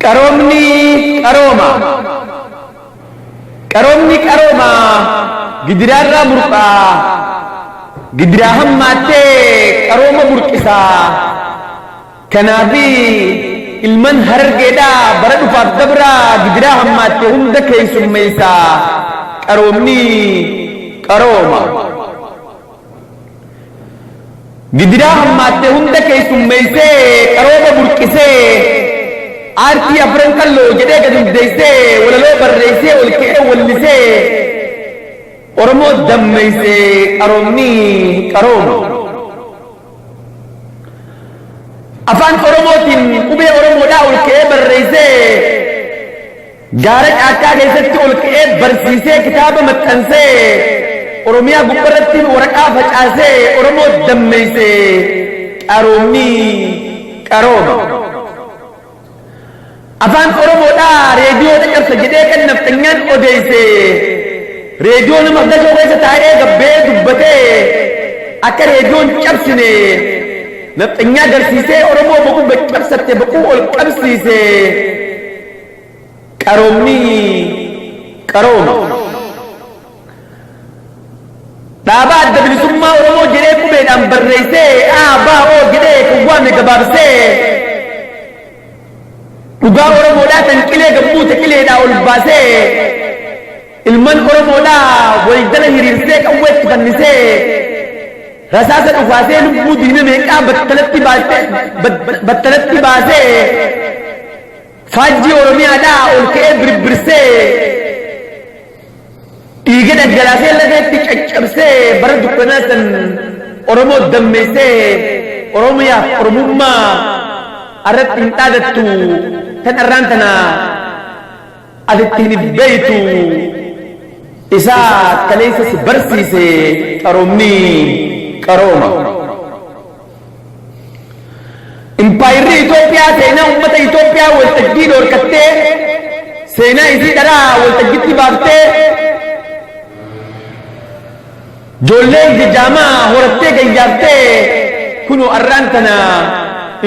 Qaroomni qarooma. Qaroomni qarooma gidiraarraa burqaa. Gidiraa hammaattee qarooma burqisaa. Kanaafi ilman harargeedhaa bara dhufaaf dabraa gidiraa hammaattee hunda keessummeessaa. Qaroomni qarooma. Gidiraa hammaattee hunda keessummeessee qarooma burqisee. Aartii afran kalloo jedhee gadi hundeessee walaloo barreessee ol ka'ee wallisee Oromoo dammeessee qaroomni qarooma. Afaan Oromootiin qubee Oromoodhaa ol ka'ee barreessee gaara caakkaa keessatti ol ka'ee barsiisee kitaaba maxxansee Oromiyaa gubbarratti waraqaa facaasee Oromoo dammeessee qaroomni qarooma. Afaan Oromoodhaa reediyoo dhaqabsa jedhee kan nafxanyaan odeesse reediyoo nama dachoo keessa taa'ee gabbee dubbatee akka reediyoon cabsine nafxanyaa agarsiisee Oromoo boquu cabsatte boquu ol qabsiise qaroomni qarooma. Dhaabaa adda bilisummaa Oromoo jedhee qubeedhaan barreessee ABO jedhee kuwwaame gabaabsee dhugaa Oromoodhaa tan qilee gammuute qileedhaa ol baasee ilman Oromoodhaa waldala hiriirsee qawweetti fannisee rasaasa dhufaasee lubbuu diina meeqaa battalatti baasee faajjii Oromiyaadhaa ol ka'ee birbirsee dhiiga dhangalaasee lafeetti caccabsee bara dukkanaa san Oromoo dammeessee Oromiyaaf Oromummaa arratti hin dhaadattu tan irraan tana asittiin beeytu isaa kaleessa si barsiise qaroomni qarooma. Impaayirri Itoophiyaa seenaa uummata Itoophiyaa waltajjii dhoorkattee seenaa isii dharaa waltajjiitti baaftee ijoollee jajjaamaa horattee gayyaaftee kunoo arraan tana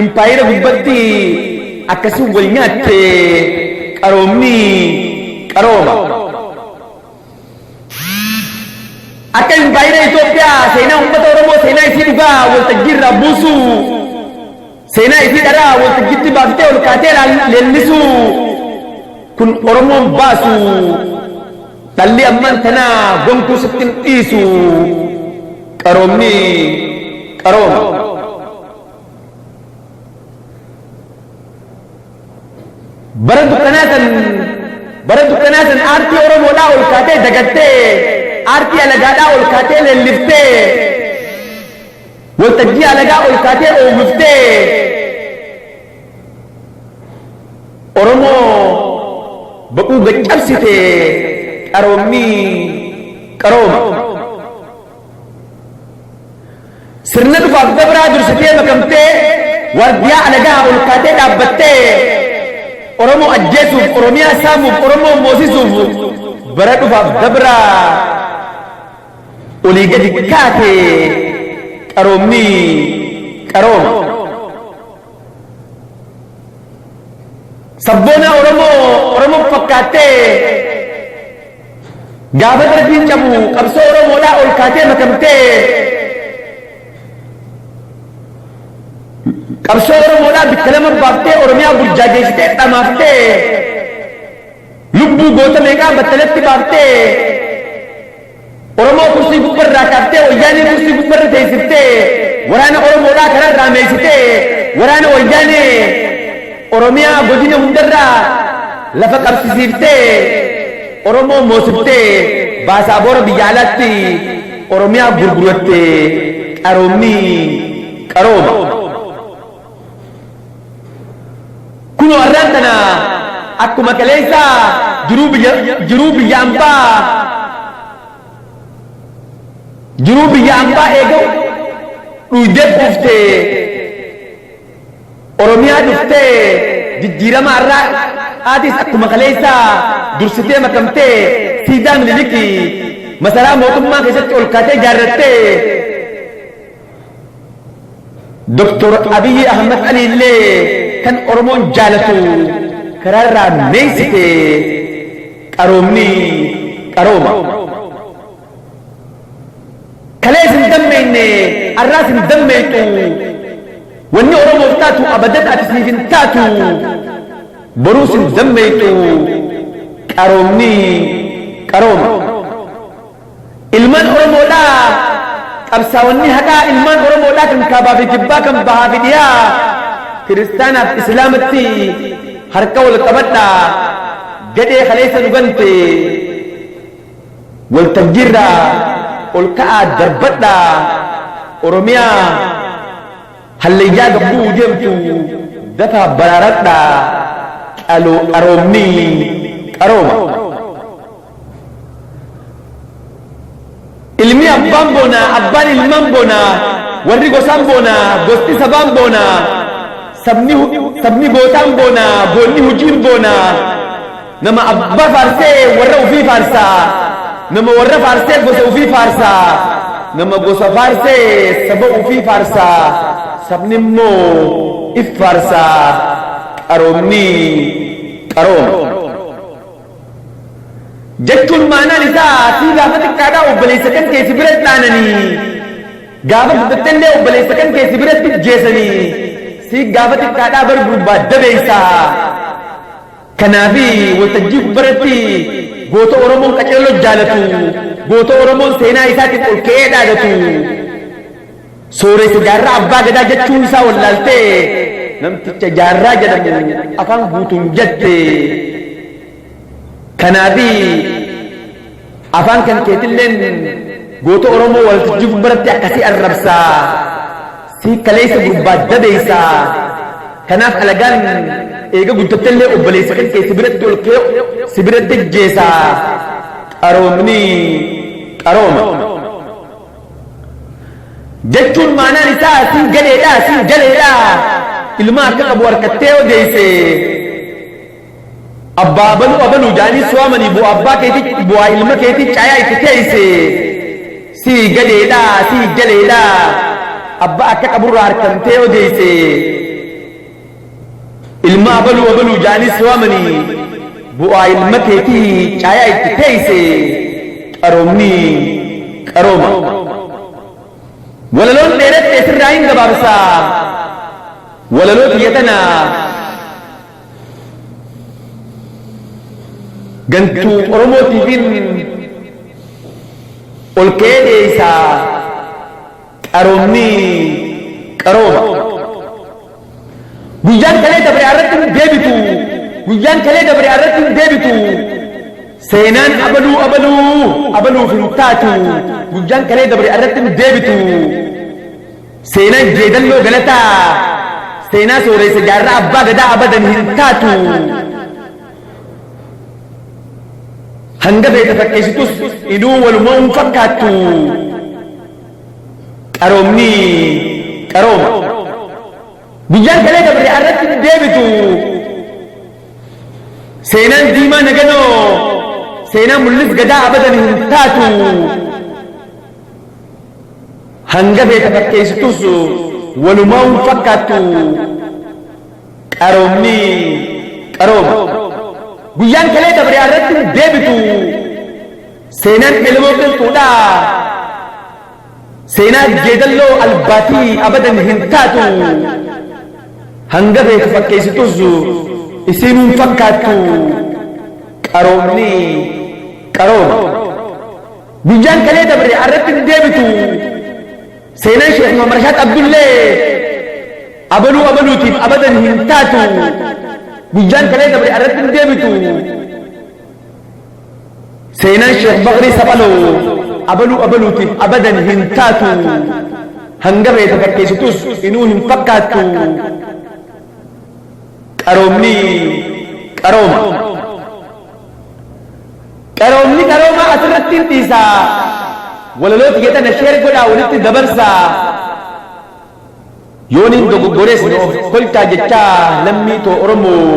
impaayira gubbatti akkasii wal nyaatte qaroomni qarooma. Akka impaayira Itoophiyaa seenaa uummata Oromoo seenaa isii dhugaa waltajjii irraa buusu seenaa isii dharaa waltajjiitti baaftee ol kaatee leellisu kun Oromoon baasu dhalli ammaan tanaa gonkuun sitti hin dhiisu qaroomni qarooma. Bara dukkanaa san aartii Oromoodhaa ol kaatee dagattee aartii alagaadhaa ol kaatee leelliftee waltajjii alagaa ol kaatee oomiftee Oromoo baquu gaccabsite qaroomni qarooma. Sirna dhufaaf dabraa dursitee makamtee waardiyaa alagaa ol kaatee dhaabbattee Oromoo ajjeesuuf Oromiyaa saamuuf Oromoo moosisuuf bara dhufaaf dabraa olii gadi kaate qaroomni qarooma. Sabboona Oromoo fakkaattee gaafa darbiin cabu qabsoo Oromoodhaa ol kaatee makamtee qabsoo Oromoodhaa bikka lama baaftee Oromiyaa burjaajeessitee dhamaaftee lubbuu goota meeqaa battalatti baaftee Oromoo kursii gubbarraa kaaftee wayyaanee kursii gubbarra teessiftee waraana Oromoodhaa kararraa meessitee waraana wayyaanee Oromiyaa godina hundarraa lafa qabsiisiiftee Oromoo moosiftee baasaa boora biyya alaatti Oromiyaa gurgurattee qaroomni qarooma. Kunoo arraan tana akkuma kaleessa jiruu biyya ambaa eegau dhuydee quuftee Oromiyaa dhuftee jijjiirama irraa aatis akkuma kaleessa dursitee makamtee siidaa Minilikii masaraa mootummaa keessatti ol kaatee ijaarrattee Dr. Abiy Ahmed Ali illee kan Oromoon jaalatu كرارا ميسكي قرومني قروما كليس دميني الراس دميتو واني أرمو تاتو أبدت أتسنيف تاتو بروس دميتو قرومني قروما ilman oromoodha qabsaa'onni haqaa ilman oromoodha kan kaabaa fi kibbaa kan bahaa fi dhiyaa kiristaanaaf islaamatti harka wal qabadha gadhee kaleessa dhugante waltajjiirra ol ka'aa darbadha oromiyaa hallayyaa gabbuu deemtu dafaa baraaradha qaroomni qarooma ilmi abbaan boona abbaan ilmaan boona warri gosaan boona gosti sabaan boona sabni gootaan boona boonni hujiin boona nama abbaa faarsee warra ufii faarsaa nama warra faarsee gosa ufii faarsaa nama gosa faarsee saba ufii faarsaa sabni immoo if faarsaa qaroomni qarooma jechuun maanaan isaa si gaafa xiqqaadhaa obboleessa kan keessi biratti dhaananii gaafa guddattellee obboleessa kan keessi biratti jeesanii si gaafa xiqqaadhaa bar barbaadda beeysaa kanaafi waltajjii biratti goota oromoon qaceelloo jaalatu goota oromoon seenaa isaatiif ol ka'ee dhaadatu sooressa jaarraa abbaa gadaa jechuun isaa wallaaltee namticha jaarraa jedhamu afaan guutuun jette kanaafi afaan kan keetilleen goota oromoo waltajjii biratti akkasii arrabsaa si kaleessa barbaadda beeysaa kanaaf alagaan eega guddattellee obboleessa kan kee sibiratti ol kee sibiratti jeesaa qaroomni qarooma jechuun maanaan isaa si galeedha ilma akka qabu harkattee odeeyse abbaa abaluu jaanii suwaamanii bu'aa abbaa keetii bu'aa ilma keetii caayaa itti teeyse si galeedha abbaa akka qaburraa harkantee odeeyse ilma abaluu jaanii suwaamanii bu'aa ilma keetii caayaa itti teeyse qaroomni qarooma walaloon dheeratte sirraa hin gabaabsaa walaloo xiyyeetana gantuu oromootiifin ol ka'ee dhiyeessaa qaroomni qarooma guyyaan kalee dabre irratti hin deebitu guyyaan kalee dabre irratti hin deebitu seenaan abaluuf hin taatu guyyaan kalee dabre irratti hin deebitu seenaan jeedalloo galataa seenaa sooressa jaarraa abbaa gadaa abadan hin taatu hanga beekta fakkeessitus iduu walumaa hin fakkaattu qaroomni qarooma guyyaan kalee dabre irratti hin deebitu seenaan diimaa naganoo seenaa mul'is gadaa abadan hin taatu hanga beekta fakkeessitus walumaa hin fakkaattu qaroomni qarooma guyyaan kalee dabre irratti hin deebitu seenaan ilmoo qilxuudha seenaa jeedalloo albaatii abadan hin taatu hanga beekta fakkeessitus isiin hin fakkaattu qaroomni qarooma guyyaan kalee dabre irratti hin deebitu seenaan sheekh Muhammad Rashaad Abdullee abaluutiif abadan hin taatu guyyaan kalee dabre irratti hin deebitu seenaan sheekh Baqrii Saphaloo abaluutiif abadan hin taatu hanga beekta fakkeessitus inuu hin fakkaattu qaroomni qarooma qaroomni qarooma asirratti hin dhiisaa walaloota geetana sheer godhaa walitti dabarsaa yooniin dogoggorees of koltaa jechaa lammii too oromoo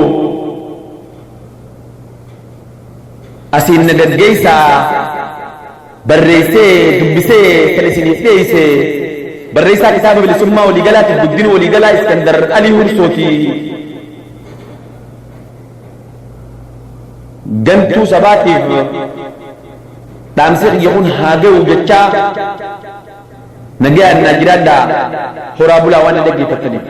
asiin na gaggeessaa barreessee dubbisee kan isiniif dhiyeesse barreessaa kitaaba bilisummaa waliigalaatiif guddina waliigalaa Iskandar Alii Hursooti gantuu sabaatiif dhaamsi xiyyeehuun haa ga'u jechaa nagayaan na jiraadhaa horaa bulaa waan dhaggeeffataniif.